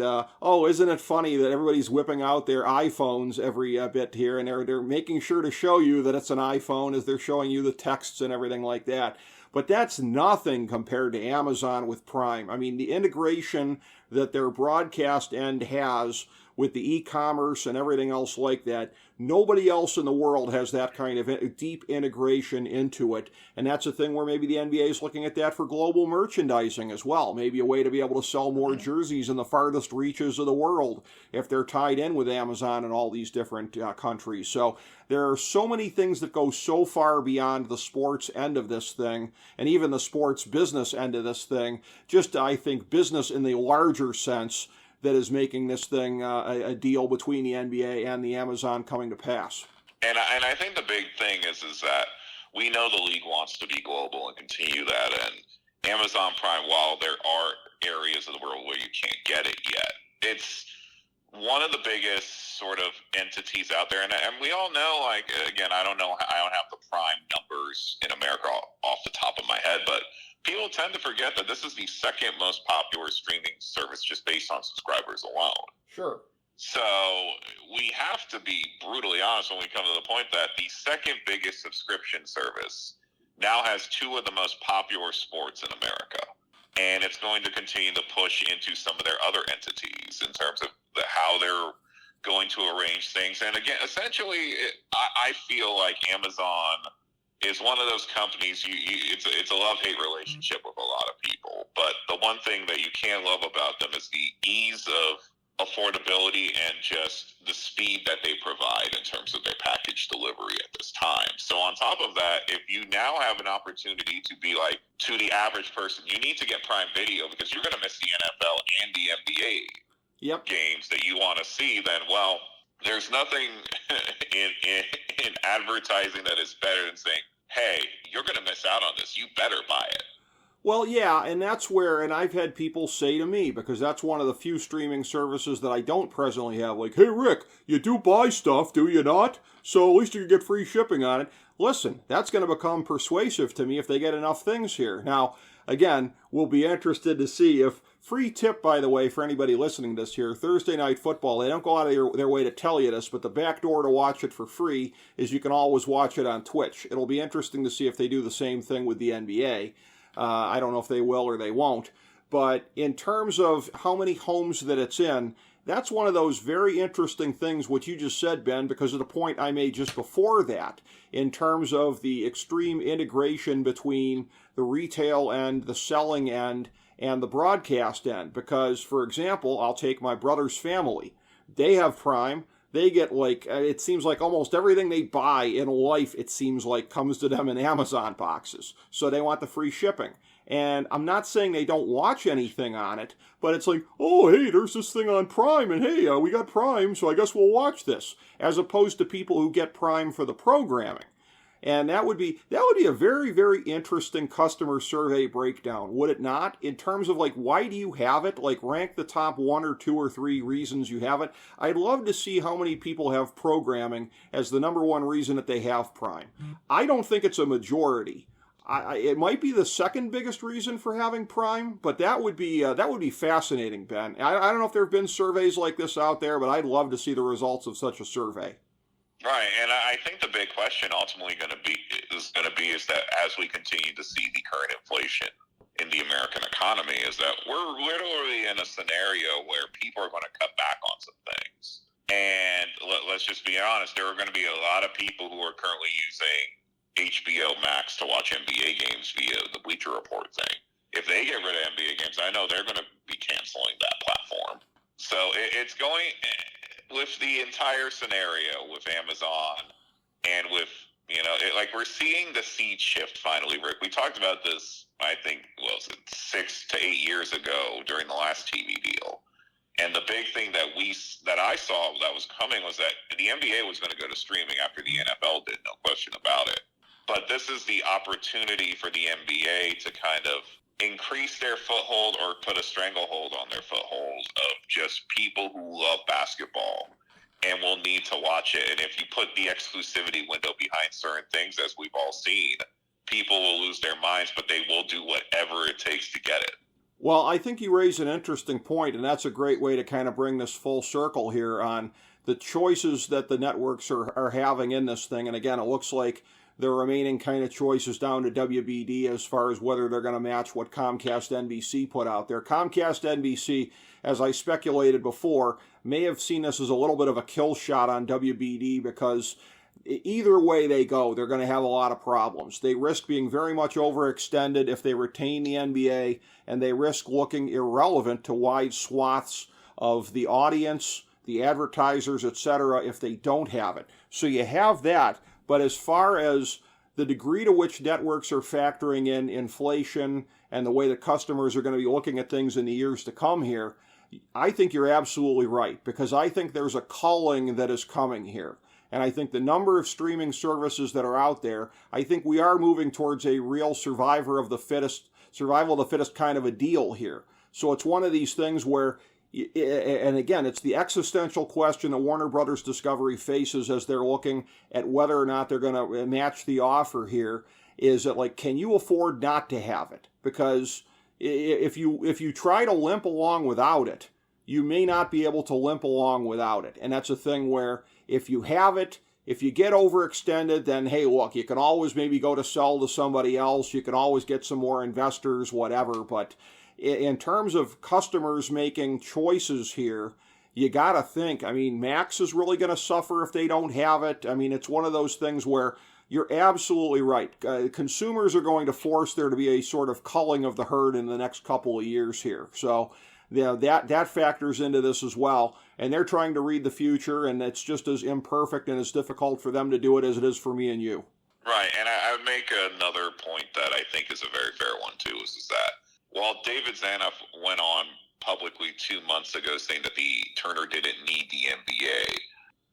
isn't it funny that everybody's whipping out their iPhones every bit here, and they're making sure to show you that it's an iPhone as they're showing you the texts and everything like that. But that's nothing compared to Amazon with Prime. I mean, the integration that their broadcast end has with the e-commerce and everything else like that, nobody else in the world has that kind of deep integration into it. And that's a thing where maybe the NBA is looking at that for global merchandising as well. Maybe a way to be able to sell more jerseys in the farthest reaches of the world if they're tied in with Amazon and all these different countries. So there are so many things that go so far beyond the sports end of this thing and even the sports business end of this thing, just I think business in the larger sense, that is making this thing a deal between the NBA and the Amazon coming to pass. And I think the big thing is that we know the league wants to be global and continue that. And Amazon Prime, while there are areas of the world where you can't get it yet, it's one of the biggest sort of entities out there. And we all know, like, again, I don't have the Prime numbers in America off the top of my head, but people tend to forget that this is the second most popular streaming service just based on subscribers alone. Sure. So we have to be brutally honest when we come to the point that the second biggest subscription service now has two of the most popular sports in America. And it's going to continue to push into some of their other entities in terms of how they're going to arrange things. And again, essentially, I feel like Amazon is one of those companies, it's a love-hate relationship with a lot of people. But the one thing that you can love about them is the ease of affordability and just the speed that they provide in terms of their package delivery at this time. So on top of that, if you now have an opportunity to be like, to the average person, you need to get Prime Video because you're going to miss the NFL and the NBA games that you want to see, then, well, there's nothing in advertising that is better than saying, hey, you're going to miss out on this. You better buy it. Well, yeah, and that's where, and I've had people say to me, because that's one of the few streaming services that I don't presently have, like, hey, Rick, you do buy stuff, do you not? So at least you can get free shipping on it. Listen, that's going to become persuasive to me if they get enough things here. Now, again, we'll be interested to see if, free tip, by the way, for anybody listening to this here, Thursday Night Football, they don't go out of their way to tell you this, but the back door to watch it for free is you can always watch it on Twitch. It'll be interesting to see if they do the same thing with the NBA. I don't know if they will or they won't. But in terms of how many homes that it's in, that's one of those very interesting things, what you just said, Ben, because of the point I made just before that, in terms of the extreme integration between the retail end, the selling end, and the broadcast end. Because, for example, I'll take my brother's family. They have Prime. They get, like, it seems like almost everything they buy in life, it seems like, comes to them in Amazon boxes. So they want the free shipping. And I'm not saying they don't watch anything on it, but it's like, oh, hey, there's this thing on Prime, and hey, we got Prime, so I guess we'll watch this. As opposed to people who get Prime for the programming. And that would be a very, very interesting customer survey breakdown, would it not? In terms of, like, why do you have it? Like, rank the top 1 or 2 or 3 reasons you have it. I'd love to see how many people have programming as the number 1 reason that they have Prime. I don't think it's a majority. It might be the second biggest reason for having Prime, but that would be fascinating, Ben. I don't know if there have been surveys like this out there, but I'd love to see the results of such a survey. Right, and I think the big question ultimately is that as we continue to see the current inflation in the American economy, is that we're literally in a scenario where people are going to cut back on some things. And let's just be honest, there are going to be a lot of people who are currently using HBO Max to watch NBA games via the Bleacher Report thing. If they get rid of NBA games, I know they're going to be canceling that platform. So it's going... with the entire scenario with Amazon and with, like we're seeing the seed shift finally, Rick. We talked about this, I think, 6 to 8 years ago during the last TV deal. And the big thing that I saw that was coming was that the NBA was going to go to streaming after the NFL did, no question about it. But this is the opportunity for the NBA to kind of increase their foothold or put a stranglehold on their foothold of just people who love basketball and will need to watch it. And if you put the exclusivity window behind certain things, as we've all seen, people will lose their minds, but they will do whatever it takes to get it. Well, I think you raise an interesting point, and that's a great way to kind of bring this full circle here on the choices that the networks are having in this thing. And again, it looks like the remaining kind of choices down to WBD as far as whether they're going to match what Comcast NBC put out there. Comcast NBC, as I speculated before, may have seen this as a little bit of a kill shot on WBD because either way they go, they're going to have a lot of problems. They risk being very much overextended if they retain the NBA, and they risk looking irrelevant to wide swaths of the audience, the advertisers, etc., if they don't have it. So you have that. But as far as the degree to which networks are factoring in inflation and the way that customers are going to be looking at things in the years to come here, I think you're absolutely right, because I think there's a culling that is coming here. And I think the number of streaming services that are out there, I think we are moving towards a real survival of the fittest kind of a deal here. So it's one of these things where, and again, it's the existential question that Warner Brothers Discovery faces as they're looking at whether or not they're going to match the offer here. is that, like, can you afford not to have it? Because if you try to limp along without it, you may not be able to limp along without it. And that's a thing where if you have it, if you get overextended, then, hey, look, you can always maybe go to sell to somebody else. You can always get some more investors, whatever. But in terms of customers making choices here, you got to think, I mean, Max is really going to suffer if they don't have it. I mean, it's one of those things where you're absolutely right. Consumers are going to force there to be a sort of culling of the herd in the next couple of years here. So that factors into this as well. And they're trying to read the future, and it's just as imperfect and as difficult for them to do it as it is for me and you. Right, and I would make another point that I think is a very fair one, too, is that while David Zanuff went on publicly 2 months ago saying that the Turner didn't need the NBA,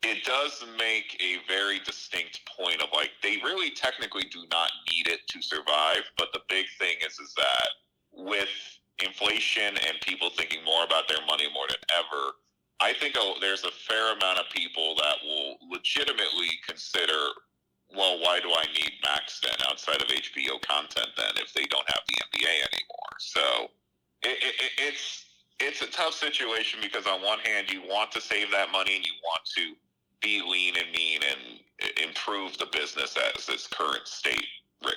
it does make a very distinct point of, like, they really technically do not need it to survive, but the big thing is that with inflation and people thinking more about their money more than ever, I think there's a fair amount of people that will legitimately consider, well, why do I need Max then outside of HBO content then if they don't have the NBA anymore? So it's a tough situation because on one hand you want to save that money and you want to be lean and mean and improve the business as its current state, Rick.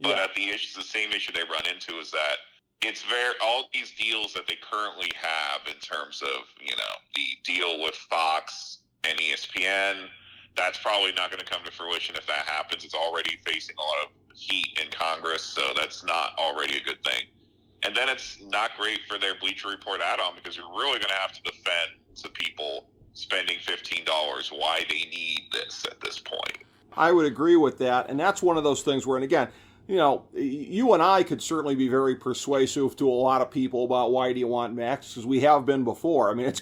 But Yeah. at the same issue they run into is that it's all these deals that they currently have in terms of, the deal with Fox and ESPN, that's probably not going to come to fruition if that happens. It's already facing a lot of heat in Congress, so that's not already a good thing. And then it's not great for their Bleacher Report add-on because you're really going to have to defend to people spending $15 why they need this at this point. I would agree with that, and that's one of those things where, and again, you and I could certainly be very persuasive to a lot of people about why do you want Max, because we have been before. I mean, it's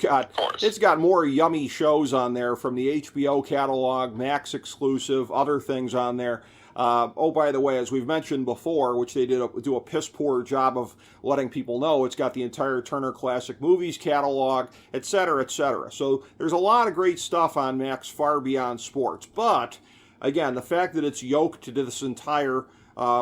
got more yummy shows on there from the HBO catalog, Max exclusive, other things on there. By the way, as we've mentioned before, which they do a piss poor job of letting people know, it's got the entire Turner Classic Movies catalog, et cetera, et cetera. So there's a lot of great stuff on Max far beyond sports. But again, the fact that it's yoked to this entire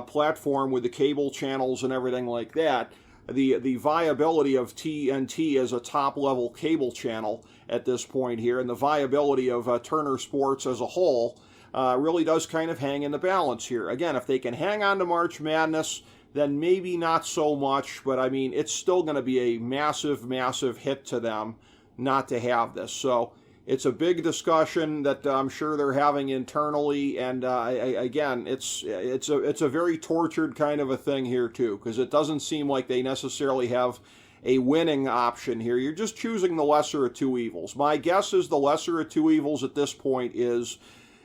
platform with the cable channels and everything like that, the viability of TNT as a top-level cable channel at this point here, and the viability of Turner Sports as a whole really does kind of hang in the balance here. Again, if they can hang on to March Madness, then maybe not so much, but I mean, it's still going to be a massive, massive hit to them not to have this. So it's a big discussion that I'm sure they're having internally, and again, it's a very tortured kind of a thing here too, because it doesn't seem like they necessarily have a winning option here. You're just choosing the lesser of two evils. My guess is the lesser of two evils at this point is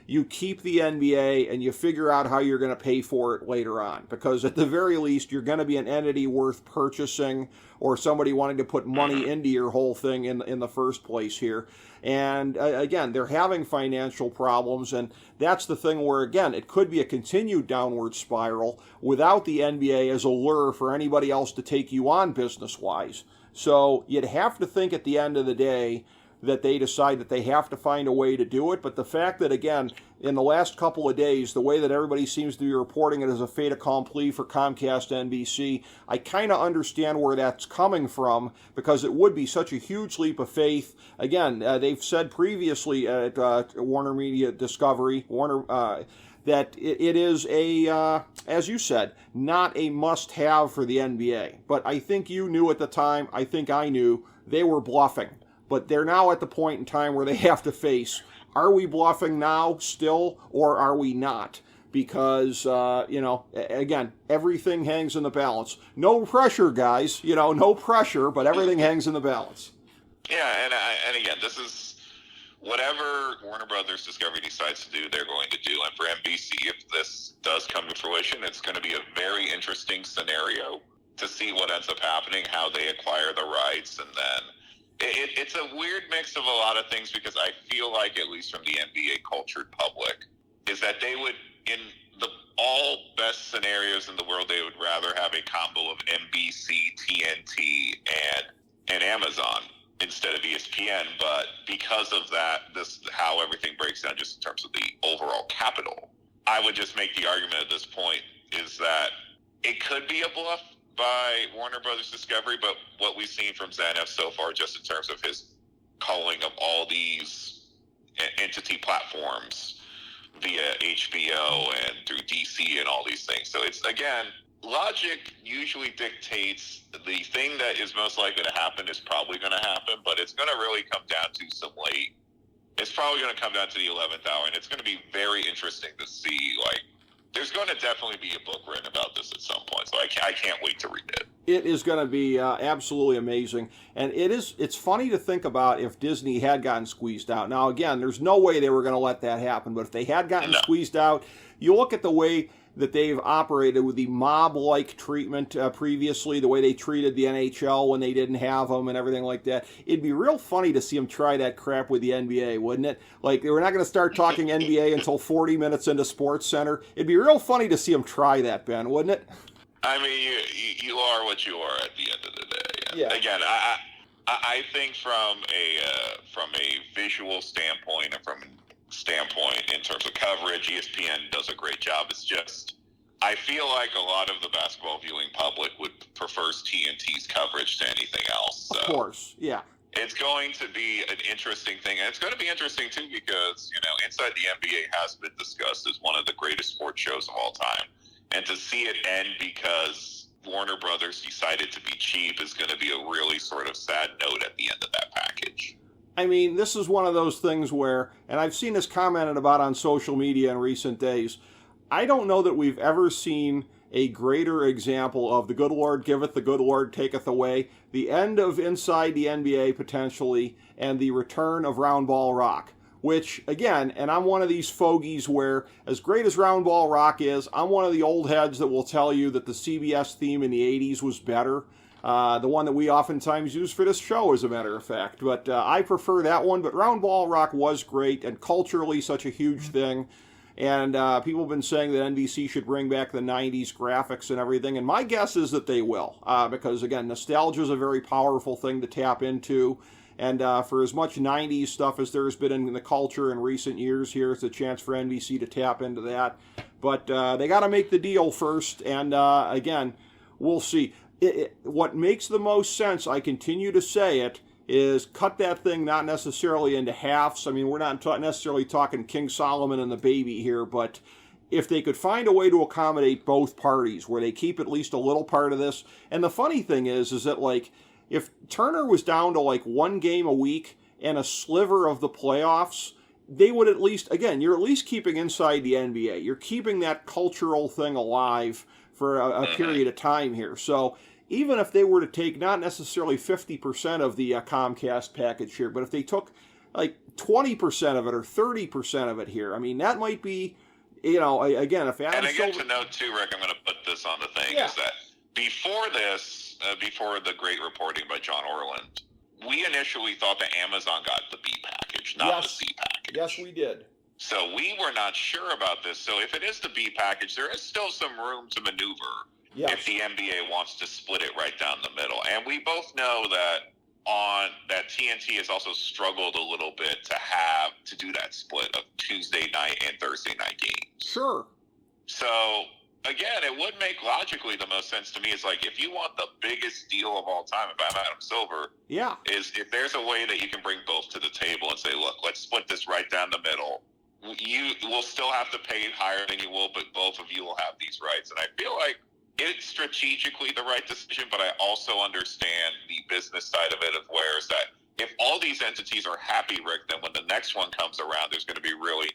you keep the NBA and you figure out how you're going to pay for it later on, because at the very least you're going to be an entity worth purchasing or somebody wanting to put money into your whole thing in the first place here. And again, they're having financial problems, and that's the thing where, again, it could be a continued downward spiral without the NBA as a lure for anybody else to take you on business-wise. So you'd have to think at the end of the day that they decide that they have to find a way to do it. But the fact that, again, in the last couple of days, the way that everybody seems to be reporting it as a fait accompli for Comcast NBC, I kind of understand where that's coming from, because it would be such a huge leap of faith. Again, they've said previously at Warner Media Discovery, that it is as you said, not a must-have for the NBA. But I think you knew at the time, I think I knew, they were bluffing. But they're now at the point in time where they have to face, are we bluffing now still, or are we not? Because, again, everything hangs in the balance. No pressure, guys. No pressure, but everything hangs in the balance. Yeah, and again, this is whatever Warner Brothers Discovery decides to do, they're going to do. And for NBC, if this does come to fruition, it's going to be a very interesting scenario to see what ends up happening, how they acquire the rights, and then it's a weird mix of a lot of things, because I feel like, at least from the NBA cultured public, is that they would, in the all best scenarios in the world, they would rather have a combo of NBC, TNT, and Amazon instead of ESPN. But because of that, this how everything breaks down just in terms of the overall capital, I would just make the argument at this point, is that it could be a bluff by Warner Brothers Discovery, but what we've seen from Zanef so far, just in terms of his culling of all these entity platforms via HBO and through DC and all these things. So it's, again, logic usually dictates the thing that is most likely to happen is probably going to happen, but it's going to really come down to some late. It's probably going to come down to the 11th hour, and it's going to be very interesting to see, like, there's going to definitely be a book written about this at some point, so I can't wait to read it. It is going to be absolutely amazing, and it's funny to think about if Disney had gotten squeezed out. Now, again, there's no way they were going to let that happen, but if they had gotten squeezed out, you look at the way that they've operated with the mob-like treatment previously, the way they treated the NHL when they didn't have them and everything like that. It'd be real funny to see them try that crap with the NBA, wouldn't it? Like, we're not going to start talking NBA until 40 minutes into Sports Center. It'd be real funny to see them try that, Ben, wouldn't it? I mean, you are what you are at the end of the day. Yeah. Again, I think from a visual standpoint and from standpoint in terms of coverage, ESPN does a great job. It's just, I feel like a lot of the basketball viewing public prefers TNT's coverage to anything else. So of course, yeah. It's going to be an interesting thing, and it's going to be interesting too because, Inside the NBA has been discussed as one of the greatest sports shows of all time, and to see it end because Warner Brothers decided to be cheap is going to be a really sort of sad note at the end of that package. I mean, this is one of those things where, and I've seen this commented about on social media in recent days, I don't know that we've ever seen a greater example of the good Lord giveth, the good Lord taketh away, the end of Inside the NBA potentially, and the return of Round Ball Rock. Which, again, and I'm one of these fogies where, as great as Round Ball Rock is, I'm one of the old heads that will tell you that the CBS theme in the 80s was better. The one that we oftentimes use for this show, as a matter of fact. But I prefer that one. But Round Ball Rock was great and culturally such a huge thing. And people have been saying that NBC should bring back the 90s graphics and everything. And my guess is that they will. Because, again, nostalgia is a very powerful thing to tap into. And for as much 90s stuff as there's been in the culture in recent years, here's a chance for NBC to tap into that. But they got to make the deal first. And, again, we'll see. What makes the most sense, I continue to say it, is cut that thing not necessarily into halves. I mean, we're not necessarily talking King Solomon and the baby here, but if they could find a way to accommodate both parties, where they keep at least a little part of this. And the funny thing is that, like, if Turner was down to, like, one game a week and a sliver of the playoffs, they would at least, again, you're at least keeping Inside the NBA. You're keeping that cultural thing alive for a period of time here. So even if they were to take not necessarily 50% of the Comcast package here, but if they took like 20% of it or 30% of it here, I mean, that might be, again, if Adam Silver... to note too, Rick, I'm going to put this on the thing, is that before this, before the great reporting by John Orland, we initially thought that Amazon got the B package, not the C package. Yes, we did. So we were not sure about this. So if it is the B package, there is still some room to maneuver. Yes. If the NBA wants to split it right down the middle. And we both know that TNT has also struggled a little bit to do that split of Tuesday night and Thursday night games. Sure. So again, it would make logically the most sense to me. It's like, if you want the biggest deal of all time, if I'm Adam Silver, is if there's a way that you can bring both to the table and say, look, let's split this right down the middle. You will still have to pay higher than you will, but both of you will have these rights. And I feel like it's strategically the right decision, but I also understand the business side of it, of where is that if all these entities are happy, Rick, then when the next one comes around, there's going to be really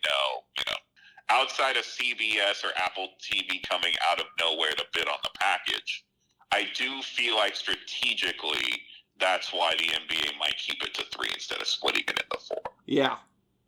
outside of CBS or Apple TV coming out of nowhere to bid on the package. I do feel like strategically that's why the NBA might keep it to 3 instead of splitting it into 4. Yeah.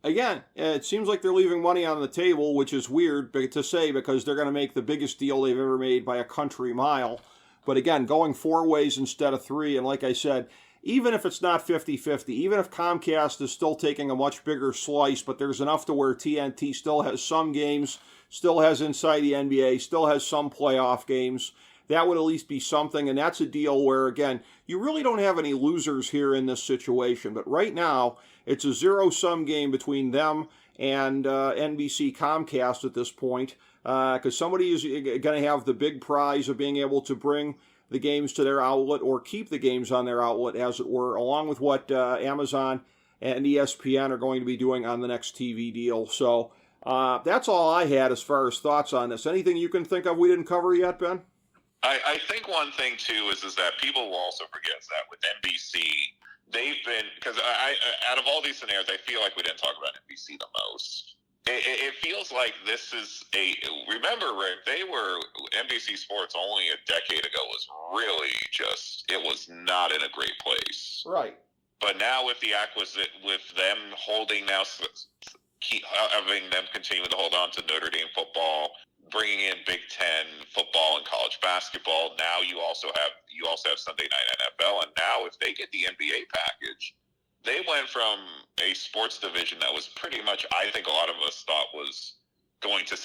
Again, it seems like they're leaving money on the table, which is weird to say because they're going to make the biggest deal they've ever made by a country mile. But again, going 4 ways instead of 3, and like I said, even if it's not 50-50, even if Comcast is still taking a much bigger slice, but there's enough to where TNT still has some games, still has Inside the NBA, still has some playoff games, that would at least be something, and that's a deal where, again, you really don't have any losers here in this situation. But right now, it's a zero-sum game between them and NBC Comcast at this point, because somebody is going to have the big prize of being able to bring the games to their outlet or keep the games on their outlet, as it were, along with what Amazon and ESPN are going to be doing on the next TV deal. So that's all I had as far as thoughts on this. Anything you can think of we didn't cover yet, Ben? I think one thing, too, is that people will also forget that with NBC, they've been, because out of all these scenarios, I feel like we didn't talk about NBC the most. It feels like this is remember, Rick, NBC Sports only a decade ago was really it was not in a great place. Right. But now with the with them holding now, having them continue to hold on to Notre Dame football, bringing in Big Ten football and college basketball. Now you also have Sunday Night NFL, and now if they get the NBA package, they went from a sports division that was pretty much, I think a lot of us thought was going to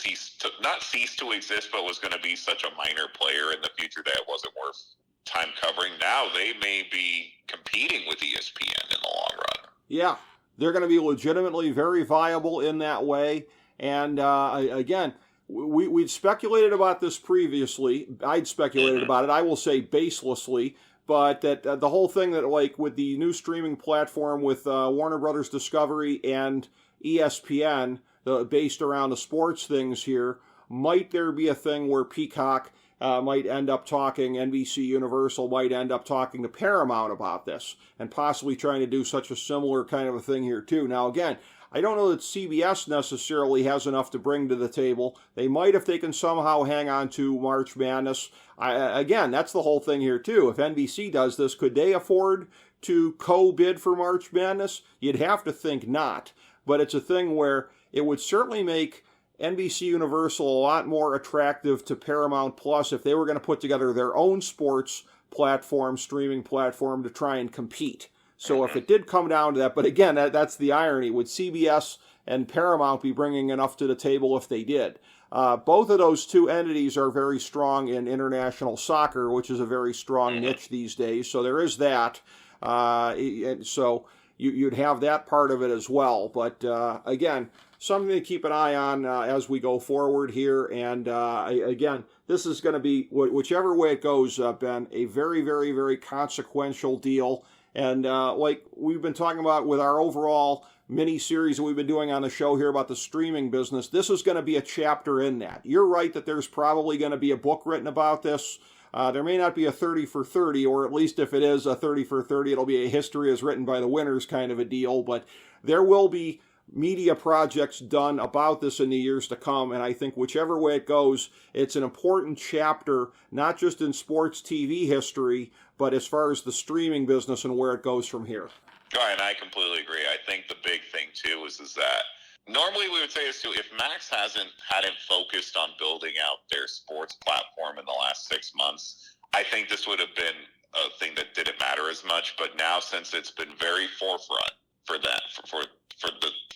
not cease to exist, but was going to be such a minor player in the future that it wasn't worth time covering. Now they may be competing with ESPN in the long run. Yeah, they're going to be legitimately very viable in that way. And again, we'd speculated about this previously. I'd speculated about it, I will say baselessly, but that the whole thing that, like, with the new streaming platform with Warner Brothers Discovery and ESPN, based around the sports things here, might there be a thing where Peacock might end up talking, NBC Universal might end up talking to Paramount about this, and possibly trying to do such a similar kind of a thing here too. Now again, I don't know that CBS necessarily has enough to bring to the table. They might if they can somehow hang on to March Madness. Again, that's the whole thing here too. If NBC does this, could they afford to co-bid for March Madness? You'd have to think not. But it's a thing where it would certainly make NBC Universal a lot more attractive to Paramount Plus if they were going to put together their own sports platform, streaming platform, to try and compete. So if it did come down to that, but again, that's the irony. Would CBS and Paramount be bringing enough to the table if they did? Both of those two entities are very strong in international soccer, which is a very strong niche these days. So there is that. So you'd have that part of it as well. But again, something to keep an eye on as we go forward here. And again, this is going to be, whichever way it goes, Ben, a very, very, very consequential deal. And like we've been talking about with our overall mini-series that we've been doing on the show here about the streaming business, this is going to be a chapter in that. You're right that there's probably going to be a book written about this. There may not be a 30 for 30, or at least if it is a 30 for 30, it'll be a history as written by the winners kind of a deal. But there will be media projects done about this in the years to come, and I think whichever way it goes, it's an important chapter, not just in sports TV history, but as far as the streaming business and where it goes from here. Right, and I completely agree. I think the big thing, too, is that normally we would say this, too, if Max hadn't focused on building out their sports platform in the last 6 months, I think this would have been a thing that didn't matter as much. But now, since it's been very forefront for them,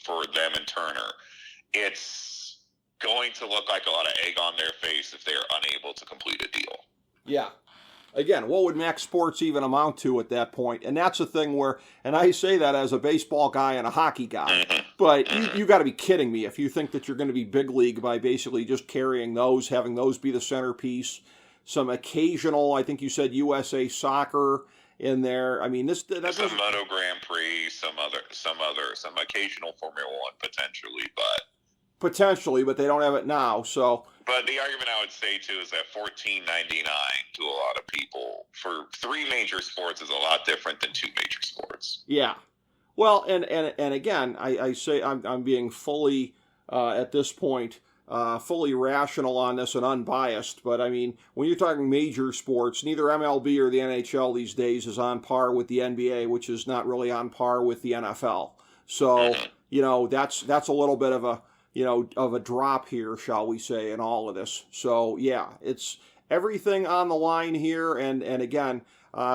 for them and Turner, it's going to look like a lot of egg on their face if they're unable to complete a deal. Yeah. Again, what would Max Sports even amount to at that point? And that's a thing where, and I say that as a baseball guy and a hockey guy, but you got to be kidding me if you think that you're going to be big league by basically just carrying those, having those be the centerpiece. Some occasional, I think you said USA Soccer in there. I mean, some Moto Grand Prix, some occasional Formula One potentially, but they don't have it now. So, but the argument I would say too is that $14.99 to a lot of people for 3 major sports is a lot different than 2 major sports. Yeah, well, and again, I say I'm being fully at this point. Fully rational on this and unbiased, but I mean, when you're talking major sports, neither MLB or the NHL these days is on par with the NBA, which is not really on par with the NFL. So, that's a little bit of a drop here, shall we say, in all of this. So, yeah, it's everything on the line here, and again,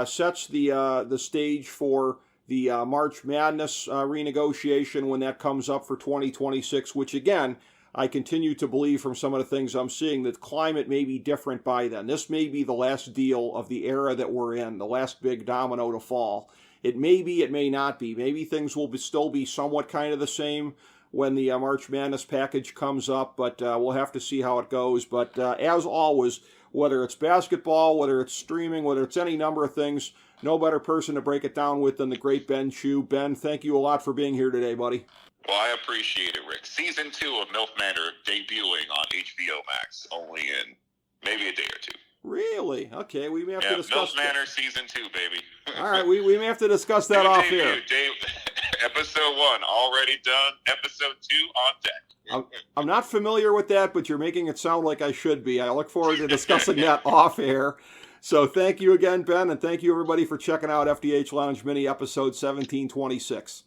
sets the stage for the March Madness renegotiation when that comes up for 2026, which again, I continue to believe from some of the things I'm seeing that climate may be different by then. This may be the last deal of the era that we're in, the last big domino to fall. It may be, it may not be. Maybe things will still be somewhat kind of the same when the March Madness package comes up, but we'll have to see how it goes. But as always, whether it's basketball, whether it's streaming, whether it's any number of things, no better person to break it down with than the great Ben Chu. Ben, thank you a lot for being here today, buddy. Well, I appreciate it, Rick. Season 2 of MILF Manor debuting on HBO Max, only in maybe a day or two. Really? Okay, we may have to discuss MILF Manor Season 2, baby. All right, we may have to discuss that off here. Episode 1 already done. Episode 2 on deck. I'm not familiar with that, but you're making it sound like I should be. I look forward to discussing that off air. So thank you again, Ben, and thank you everybody for checking out FDH Lounge Mini episode 1726.